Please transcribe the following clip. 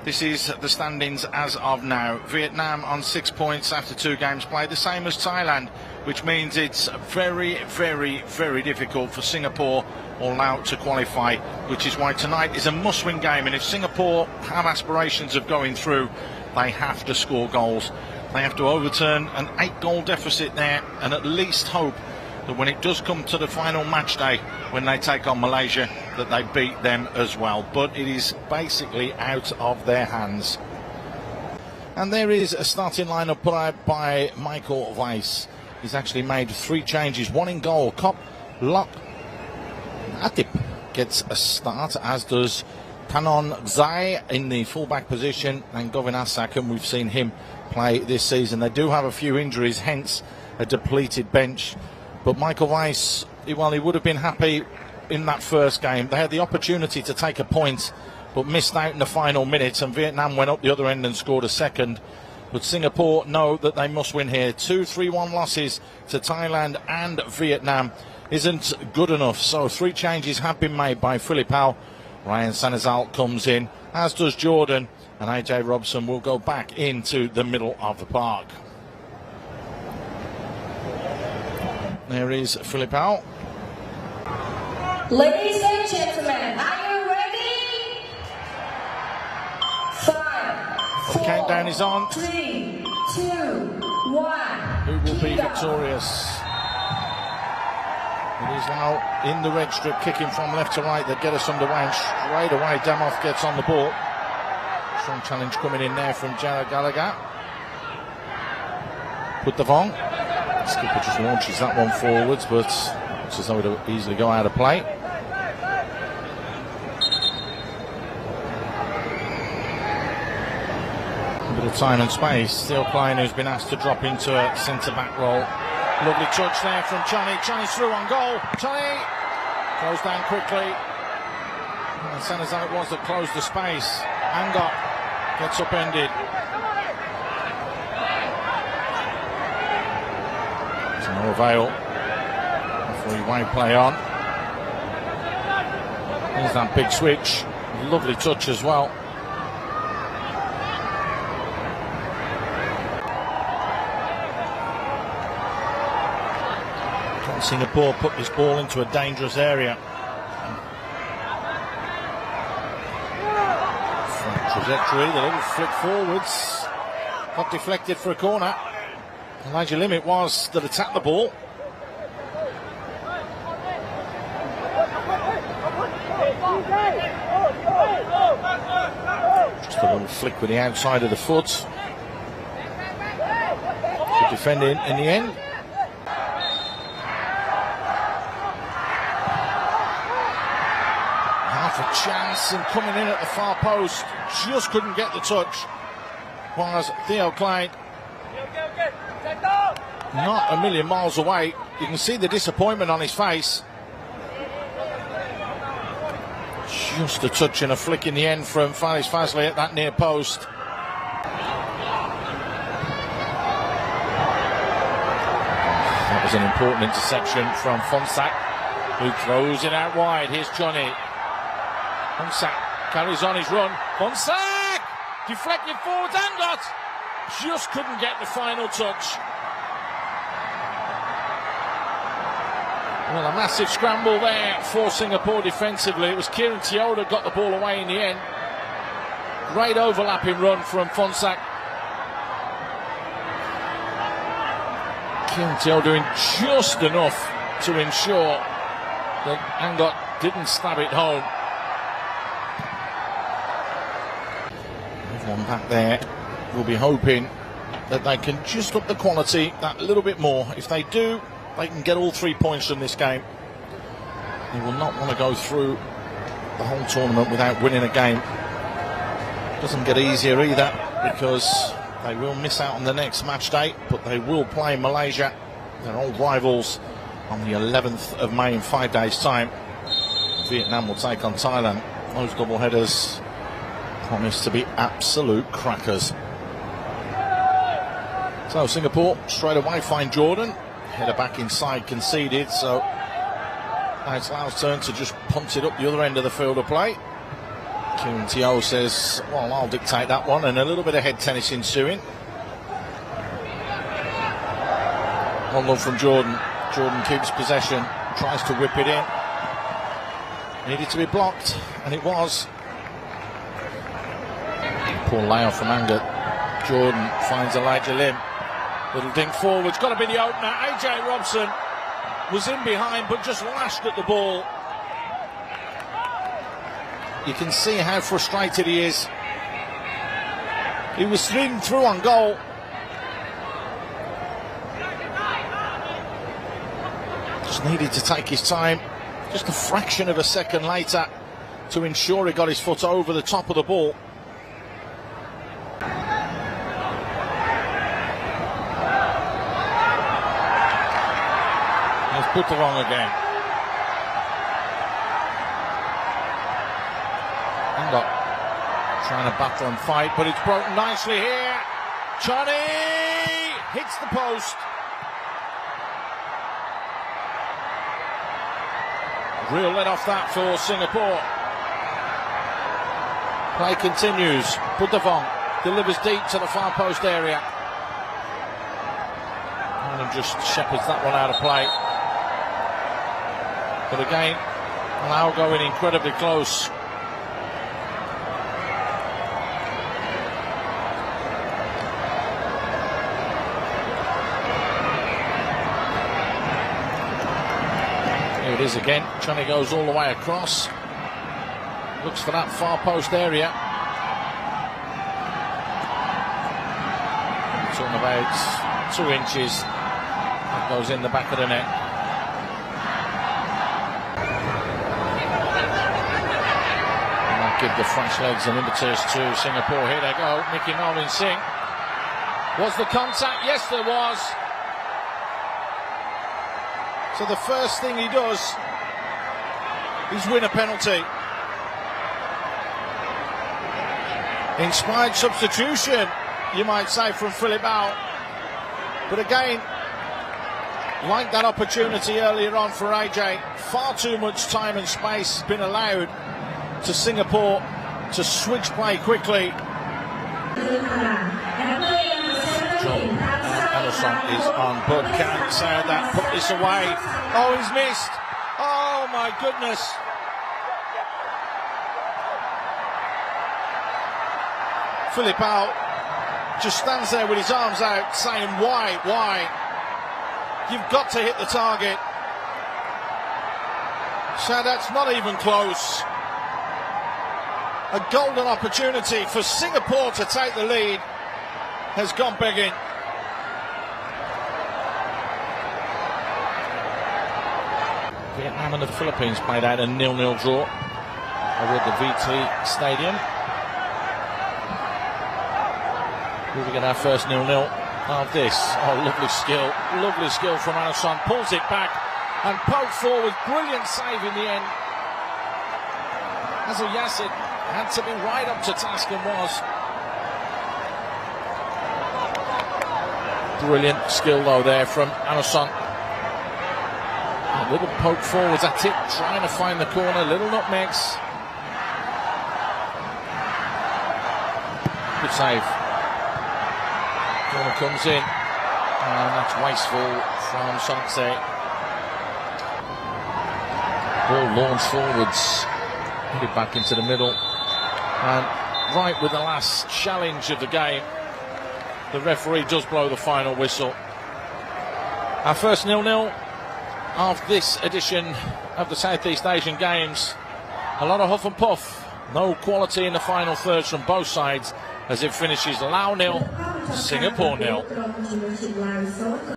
This is the standings as of now. Vietnam on 6 points after 2 games played, the same as Thailand, which means it's very, very, very difficult for Singapore or Laos to qualify, which is why tonight is a must-win game. And if Singapore have aspirations of going through, they have to score goals. They have to overturn an 8-goal deficit there and at least hope that when it does come to the final match day, when they take on Malaysia, that they beat them as well. But it is basically out of their hands. And there is a starting lineup put out by Michael Weiss. He's actually made 3 changes, 1 in goal. Kop, Lok, Atip gets a start, as does Tanon Zai in the fullback position, and Govin Asak, and we've seen him play this season. They do have a few injuries, hence a depleted bench. But Michael Weiss, well, he would have been happy in that first game. They had the opportunity to take a point, but missed out in the final minutes, and Vietnam went up the other end and scored a second. But Singapore know that they must win here. 2 3-1 losses to Thailand and Vietnam isn't good enough. So 3 changes have been made by Philippao. Ryan Sanazal comes in, as does Jordan, and AJ Robson will go back into the middle of the park. There is Philippao. Ladies and gentlemen, are you ready? 5, 4, The countdown is on. 3, 2, 1. Who will be victorious? It is now in the red strip, kicking from left to right that get us underway, and straight away Damov gets on the ball. Strong challenge coming in there from Jared Gallagher. Put the Vong. Skipper just launches that one forwards, but looks as though it would easily go out of play. A bit of time and space. Still Klein, who's been asked to drop into a centre-back role. Lovely touch there from Chani. Chani's through on goal. Chani goes down quickly. And Sanazan it was that closed the space. Angot gets upended. To no avail. Three-way play on. There's that big switch. Lovely touch as well. Singapore put this ball into a dangerous area. Front trajectory, the little flick forwards. Got deflected for a corner. Elijah Limit was that attacked the ball. Just a little flick with the outside of the foot. Good defending in the end. A chance, and coming in at the far post, just couldn't get the touch, was Theo Klein. Not a million miles away. You can see the disappointment on his face. Just a touch and a flick in the end from Faris Fazli at that near post. That was an important interception from Fonsac, who throws it out wide. Here's Johnny. Fonsac carries on his run. Fonsac! Deflected forwards, Angot! Just couldn't get the final touch. Well, a massive scramble there for Singapore defensively. It was Kieran Teoda got the ball away in the end. Great overlapping run from Fonsac. Kieran Teoda doing just enough to ensure that Angot didn't stab it home. Everyone back there will be hoping that they can just up the quality that little bit more. If they do, they can get all 3 points from this game. They will not want to go through the whole tournament without winning a game. Doesn't get easier either, because they will miss out on the next match day, but they will play Malaysia, their old rivals, on the 11th of May in 5 days' time. Vietnam will take on Thailand. Those double headers promise to be absolute crackers. So Singapore straight away find Jordan. Header back inside conceded, so now it's Laos' turn to just punt it up the other end of the field of play. Kim Teo says, well, I'll dictate that one, and a little bit of head tennis ensuing. 1-0 from Jordan. Jordan keeps possession, tries to whip it in. Needed to be blocked, and it was. Poor Laos from anger. Jordan finds a lightly limb. Little dink forwards, got to be the opener. AJ Robson was in behind, but just lashed at the ball. You can see how frustrated he is. He was streamed through on goal. Just needed to take his time, just a fraction of a second later, to ensure he got his foot over the top of the ball. Here's Putavong again. Trying to battle and fight, but it's broken nicely here. Johnny hits the post. Real let off that for Singapore. Play continues. Putavong delivers deep to the far post area. And just shepherds that one out of play. But again, Laos going incredibly close. Here it is again. Johnny goes all the way across. Looks for that far post area. It's on about 2 inches. That goes in the back of the net. And that give the French legs an impetus to Singapore. Here they go. Nicky Melvin Singh. Was the contact? Yes, there was. So the first thing he does is win a penalty. Inspired substitution, you might say, from Philip Bao. But again, like that opportunity earlier on for AJ, far too much time and space been allowed to Singapore to switch play quickly. Anderson is on, but can't say that. Put this away. Oh, he's missed. Oh my goodness. Philip Bao just stands there with his arms out saying, why? You've got to hit the target. So that's not even close. A golden opportunity for Singapore to take the lead has gone begging. Vietnam and the Philippines played out a 0-0 draw over at the VT Stadium. Here we get our first 0-0 of this. Oh, lovely skill from Anderson. Pulls it back and poked forward. Brilliant save in the end. Azul Yassin had to be right up to task and was. Brilliant skill though there from Anderson. A little poke forwards at it, trying to find the corner. Little nutmegs. Good save. Corner comes in, and that's wasteful from Sanse. Ball launched forwards, hit it back into the middle, and right with the last challenge of the game, the referee does blow the final whistle. Our first 0-0 of this edition of the Southeast Asian Games. A lot of huff and puff, no quality in the final thirds from both sides, as it finishes Laos 0, Singapore 0.